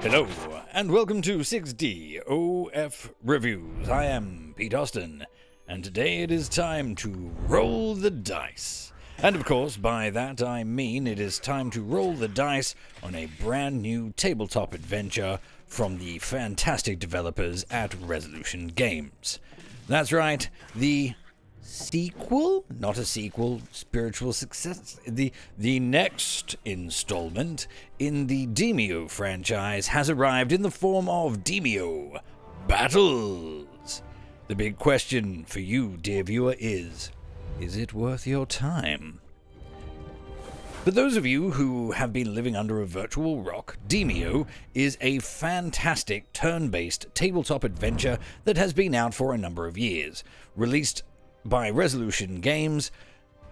Hello, and welcome to 6DOF Reviews. I am Pete Austin, and today it is time to roll the dice. And of course, by that I mean it is time to roll the dice on a brand new tabletop adventure from the fantastic developers at Resolution Games. That's right, the sequel? Not a sequel, spiritual success. The next installment in the Demeo franchise has arrived in the form of Demeo Battles. The big question for you, dear viewer, is it worth your time? For those of you who have been living under a virtual rock, Demeo is a fantastic turn-based tabletop adventure that has been out for a number of years. Released by Resolution Games,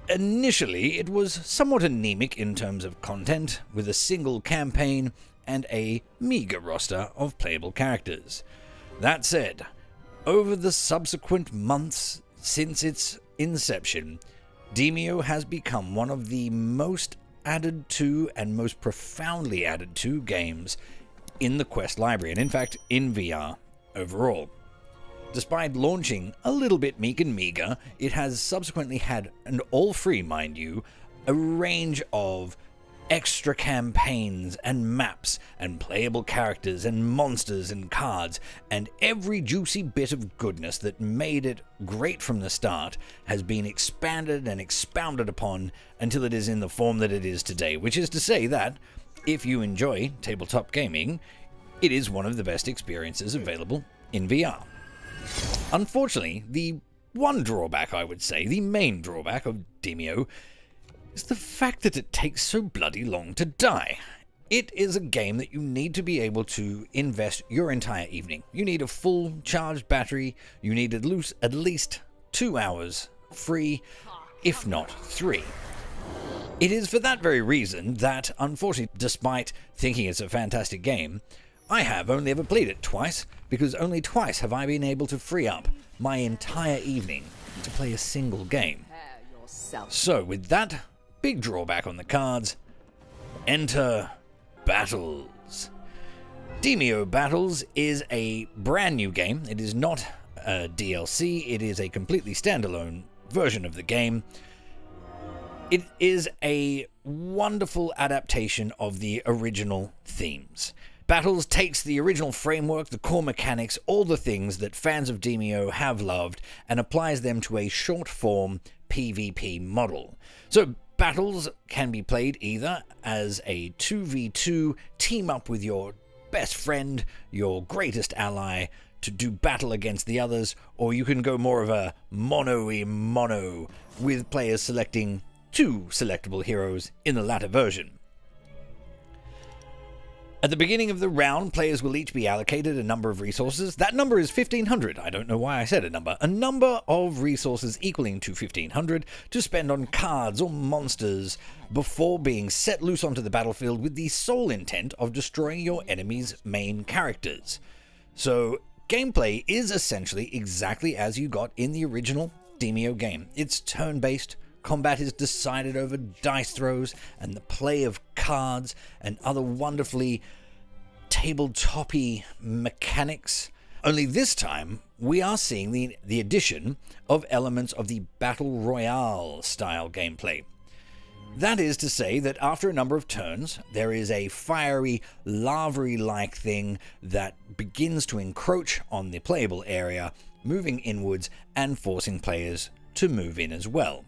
initially it was somewhat anemic in terms of content, with a single campaign and a meager roster of playable characters. That said, over the subsequent months since its inception, Demeo has become one of the most added to and most profoundly added to games in the Quest library, and in fact in VR overall. Despite launching a little bit meek and meager, it has subsequently had, and all free mind you, a range of extra campaigns and maps and playable characters and monsters and cards, and every juicy bit of goodness that made it great from the start has been expanded and expounded upon until it is in the form that it is today, which is to say that, if you enjoy tabletop gaming, it is one of the best experiences available in VR. Unfortunately, the one drawback, I would say, the main drawback of Demeo, is the fact that it takes so bloody long to die. It is a game that you need to be able to invest your entire evening. You need a full charged battery, you need at least 2 hours free, if not 3. It is for that very reason that, unfortunately, despite thinking it's a fantastic game, I have only ever played it twice, because only twice have I been able to free up my entire evening to play a single game. So, with that big drawback on the cards, enter Battles. Demeo Battles is a brand new game. It is not a DLC, it is a completely standalone version of the game. It is a wonderful adaptation of the original themes. Battles takes the original framework, the core mechanics, all the things that fans of Demeo have loved, and applies them to a short-form PvP model. So Battles can be played either as a 2v2 team-up with your best friend, your greatest ally, to do battle against the others, or you can go more of a mono-y-mono, with players selecting 2 selectable heroes in the latter version. At the beginning of the round, players will each be allocated a number of resources. That number is 1,500. I don't know why I said a number. A number of resources equaling to 1,500 to spend on cards or monsters before being set loose onto the battlefield with the sole intent of destroying your enemy's main characters. So, gameplay is essentially exactly as you got in the original Demeo game. It's turn-based. Combat is decided over dice throws and the play of cards and other wonderfully tabletop-y mechanics. Only this time, we are seeing the addition of elements of the Battle Royale style gameplay. That is to say that after a number of turns, there is a fiery, lava-like thing that begins to encroach on the playable area, moving inwards and forcing players to move in as well.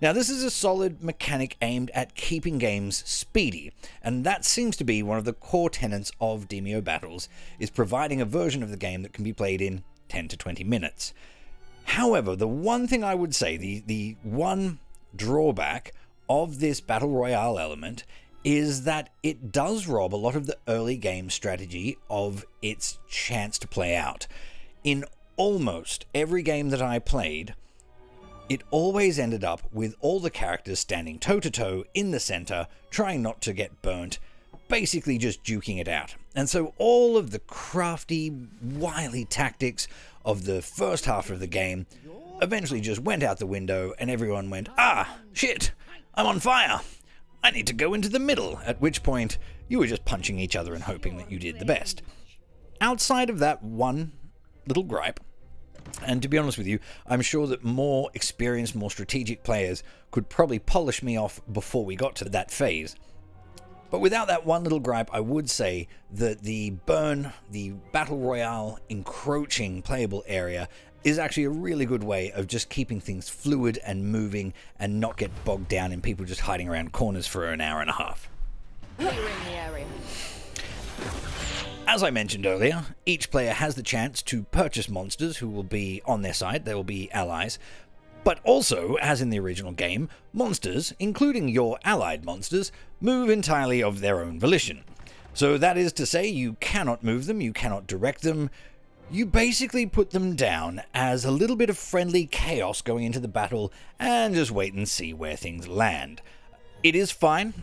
Now, this is a solid mechanic aimed at keeping games speedy, and that seems to be one of the core tenets of Demeo Battles, is providing a version of the game that can be played in 10 to 20 minutes. However, the one thing I would say, the one drawback of this Battle Royale element is that it does rob a lot of the early game strategy of its chance to play out. In almost every game that I played, it always ended up with all the characters standing toe-to-toe in the center, trying not to get burnt, basically just duking it out. And so all of the crafty, wily tactics of the first half of the game eventually just went out the window, and everyone went, "Ah, shit, I'm on fire! I need to go into the middle," at which point you were just punching each other and hoping that you did the best. Outside of that one little gripe, and to be honest with you, I'm sure that more experienced, more strategic players could probably polish me off before we got to that phase. But without that one little gripe, I would say that the burn, the Battle Royale encroaching playable area is actually a really good way of just keeping things fluid and moving and not get bogged down in people just hiding around corners for an hour and a half. As I mentioned earlier, each player has the chance to purchase monsters who will be on their side, they will be allies. But also, as in the original game, monsters, including your allied monsters, move entirely of their own volition. So that is to say, you cannot move them, you cannot direct them, you basically put them down as a little bit of friendly chaos going into the battle and just wait and see where things land. It is fine.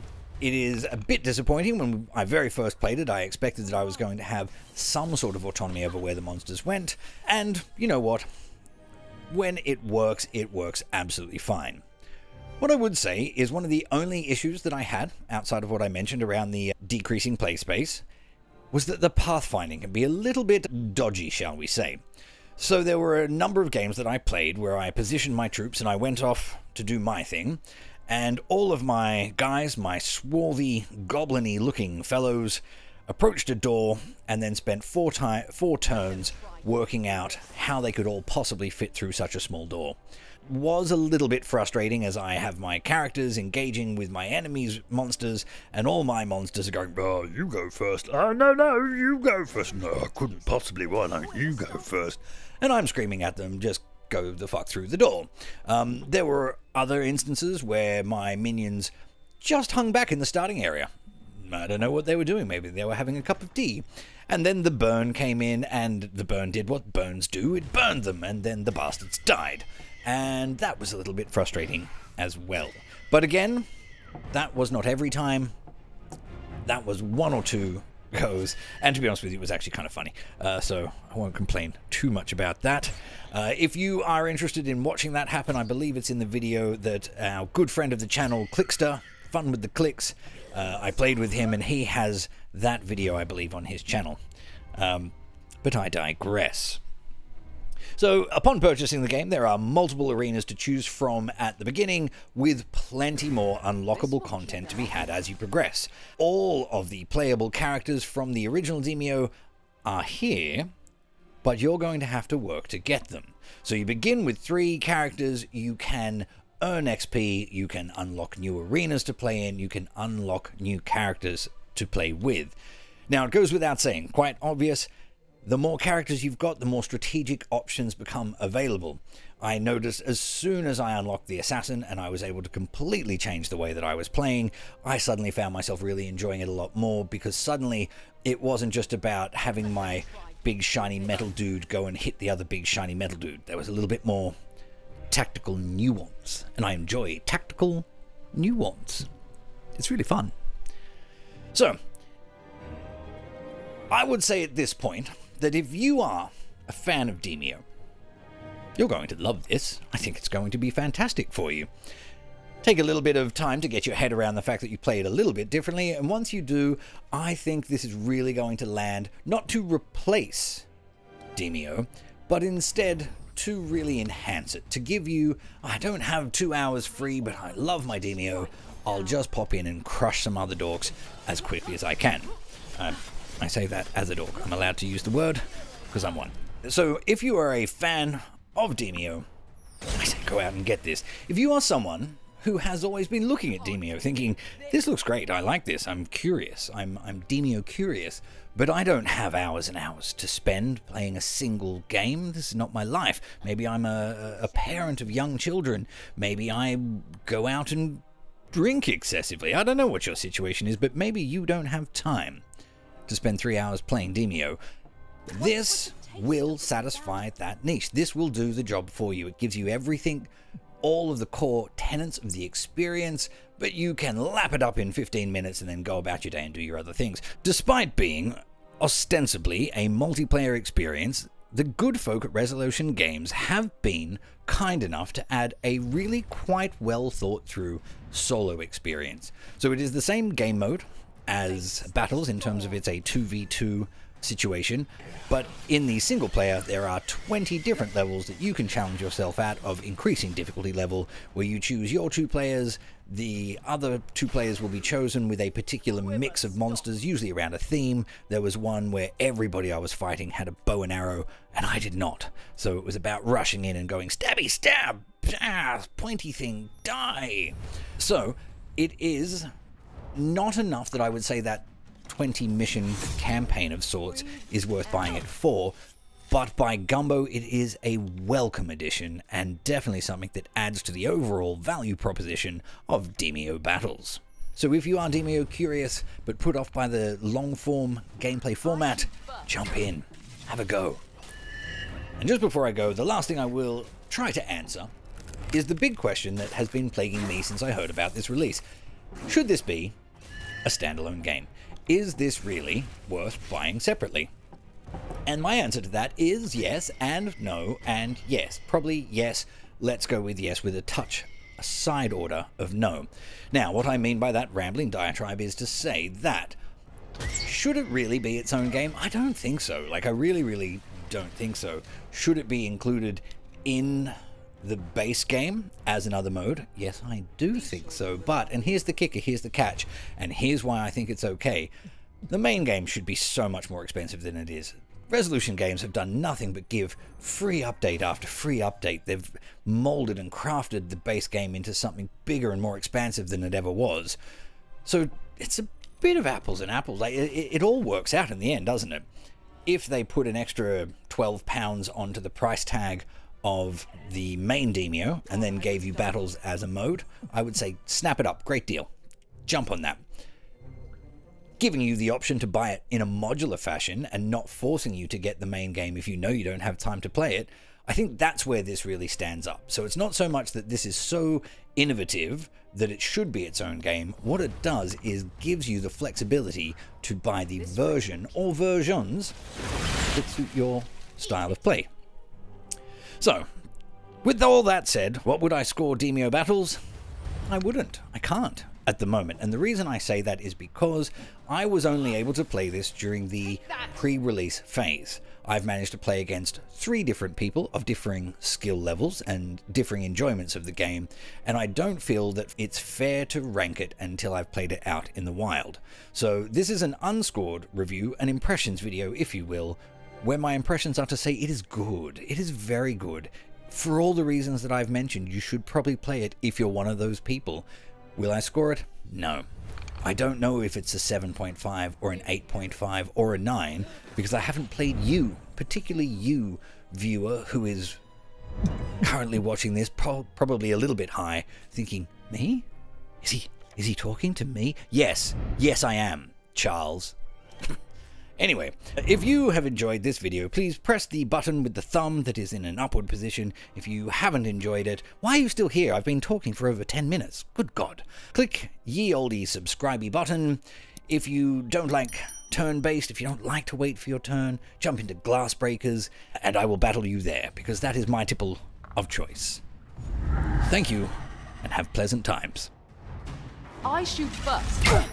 It is a bit disappointing. When I very first played it, I expected that I was going to have some sort of autonomy over where the monsters went, and you know what? When it works absolutely fine. What I would say is one of the only issues that I had, outside of what I mentioned around the decreasing play space, was that the pathfinding can be a little bit dodgy, shall we say. So there were a number of games that I played where I positioned my troops and I went off to do my thing, and all of my guys, my swarthy, goblin-y looking fellows, approached a door and then spent four turns working out how they could all possibly fit through such a small door. Was a little bit frustrating as I have my characters engaging with my enemies' monsters, and all my monsters are going, "Oh, you go first. Oh, no, you go first. No, I couldn't possibly. Why don't you go first?" And I'm screaming at them, just go the fuck through the door. There were other instances where my minions just hung back in the starting area. I don't know what they were doing. Maybe they were having a cup of tea. And then the burn came in, and the burn did what burns do. It burned them, and then the bastards died. And that was a little bit frustrating as well. But again, that was not every time. That was one or two goes. And to be honest with you, it was actually kind of funny. So I won't complain too much about that. If you are interested in watching that happen, I believe it's in the video that our good friend of the channel, Clickster, Fun with the Clicks, I played with him, and he has that video, I believe, on his channel. But I digress. So, upon purchasing the game, there are multiple arenas to choose from at the beginning, with plenty more unlockable content to be had as you progress. All of the playable characters from the original Demeo are here, but you're going to have to work to get them. So you begin with 3 characters. You can earn XP, you can unlock new arenas to play in, you can unlock new characters to play with. Now, it goes without saying, quite obvious, the more characters you've got, the more strategic options become available. I noticed as soon as I unlocked the assassin and I was able to completely change the way that I was playing, I suddenly found myself really enjoying it a lot more, because suddenly it wasn't just about having my big shiny metal dude go and hit the other big shiny metal dude. There was a little bit more tactical nuance, and I enjoy tactical nuance. It's really fun. So, I would say at this point that if you are a fan of Demeo, you're going to love this. I think it's going to be fantastic for you. Take a little bit of time to get your head around the fact that you play it a little bit differently, and once you do, I think this is really going to land, not to replace Demeo, but instead to really enhance it, to give you, I don't have 2 hours free, but I love my Demeo, I'll just pop in and crush some other dorks as quickly as I can. I say that as a dork. I'm allowed to use the word, because I'm one. So if you are a fan of Demeo, I say go out and get this. If you are someone who has always been looking at Demeo thinking, this looks great, I like this, I'm curious, I'm Demeo curious, but I don't have hours and hours to spend playing a single game. This is not my life. Maybe I'm a parent of young children. Maybe I go out and drink excessively. I don't know what your situation is, but maybe you don't have time to spend 3 hours playing Demeo. This will satisfy that niche. This will do the job for you. It gives you everything, all of the core tenets of the experience, but you can lap it up in 15 minutes and then go about your day and do your other things. Despite being ostensibly a multiplayer experience, the good folk at Resolution Games have been kind enough to add a really quite well thought through solo experience. So it is the same game mode as Battles in terms of it's a 2v2 situation, but in the single player there are 20 different levels that you can challenge yourself at of increasing difficulty level, where you choose your 2 players, the other 2 players will be chosen with a particular mix of monsters, usually around a theme. There was one where everybody I was fighting had a bow and arrow, and I did not, so it was about rushing in and going stabby stab, pointy thing, die. So it is not enough that I would say that 20 mission campaign of sorts is worth buying it for, but by gumbo it is a welcome addition and definitely something that adds to the overall value proposition of Demeo Battles. So if you are Demeo curious but put off by the long form gameplay format, jump in, have a go. And just before I go, the last thing I will try to answer is the big question that has been plaguing me since I heard about this release. Should this be a standalone game? Is this really worth buying separately? And my answer to that is yes and no and yes. Probably yes. Let's go with yes with a side order of no. Now, what I mean by that rambling diatribe is to say that should it really be its own game? I don't think so. Like, I really don't think so. Should it be included in the base game as another mode? Yes, I do think so. But, and here's the kicker, here's the catch, and here's why I think it's okay. The main game should be so much more expensive than it is. Resolution games have done nothing but give free update after free update. They've molded and crafted the base game into something bigger and more expansive than it ever was. So it's a bit of apples and apples. Like, it all works out in the end, doesn't it? If they put an extra £12 onto the price tag of the main Demeo and then gave you Battles as a mode, I would say snap it up, great deal, jump on that. Giving you the option to buy it in a modular fashion and not forcing you to get the main game if you know you don't have time to play it, I think that's where this really stands up. So it's not so much that this is so innovative that it should be its own game. What it does is gives you the flexibility to buy the version or versions that suit your style of play. So, with all that said, what would I score Demeo Battles? I wouldn't. I can't at the moment. And the reason I say that is because I was only able to play this during the pre-release phase. I've managed to play against 3 different people of differing skill levels and differing enjoyments of the game, and I don't feel that it's fair to rank it until I've played it out in the wild. So this is an unscored review, an impressions video, if you will, where my impressions are to say it is good. It is very good. For all the reasons that I've mentioned, you should probably play it if you're one of those people. Will I score it? No. I don't know if it's a 7.5 or an 8.5 or a 9, because I haven't played you, particularly you, viewer, who is currently watching this, probably a little bit high, thinking, me? Is he talking to me? Yes. Yes, I am, Charles. Anyway, if you have enjoyed this video, please press the button with the thumb that is in an upward position. If you haven't enjoyed it, why are you still here? I've been talking for over 10 minutes. Good God. Click ye olde subscribey button. If you don't like turn-based, if you don't like to wait for your turn, jump into Glass Breakers, and I will battle you there, because that is my tipple of choice. Thank you, and have pleasant times. I shoot first.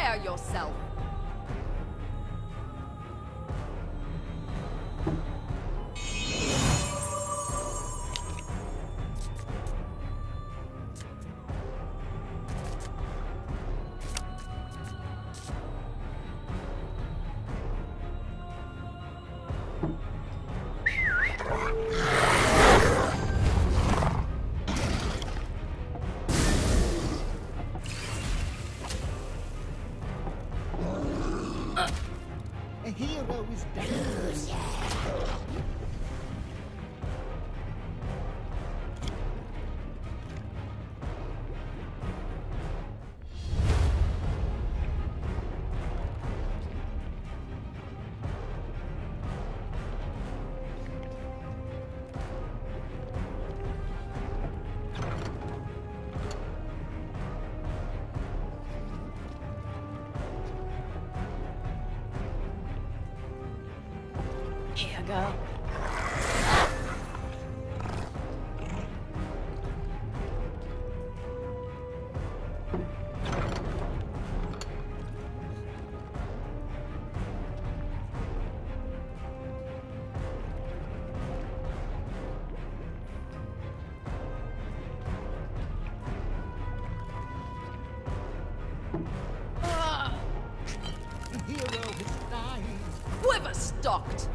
Prepare yourself. A hero is dangerous. Here, girl. A hero has died. Quiver stocked.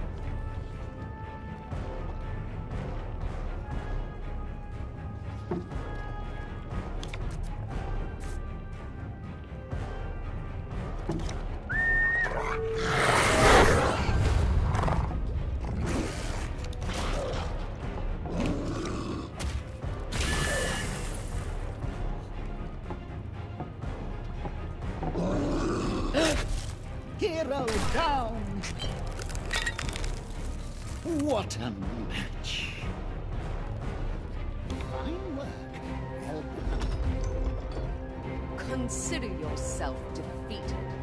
Hero down. What a match. Fine work. Well done. Consider yourself defeated.